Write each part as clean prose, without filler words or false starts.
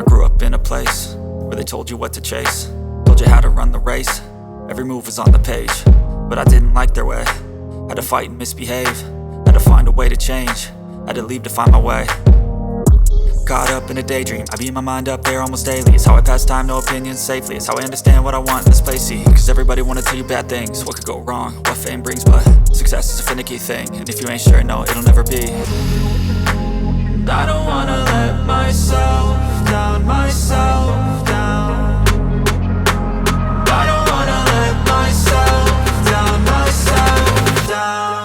grew up in a place where they told you what to chase, told you how to run the race. Every move was on the page, but I didn't like their way. Had to fight and misbehave, had to find a way to change, had to leave to find my way. Caught up in a daydream, I beat my mind up there almost daily. It's how I pass time, no opinions safely. It's how I understand what I want in this place, see. Cause everybody wanna tell you bad things, what could go wrong, what fame brings. But success is a finicky thing, and if you ain't sure, no, it'll never be. I don't wanna let myself down, myself down. I don't wanna let myself down, myself down.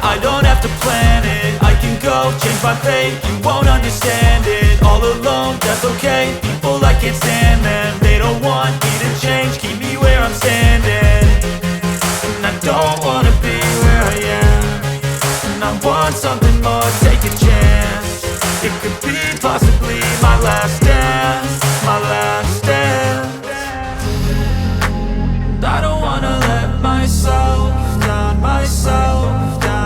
I don't have to plan it, I can go change my fate. You won't understand it, all alone, that's okay. People I can't stand them, they don't want me to change, keep me where I'm standing. And I don't wanna be where I am, and I want something more, take a chance. It could be possibly my last dance, my last dance. I don't wanna let myself down, myself down.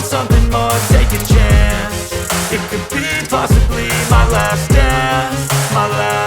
Something more, take a chance. It could be possibly my last dance, my last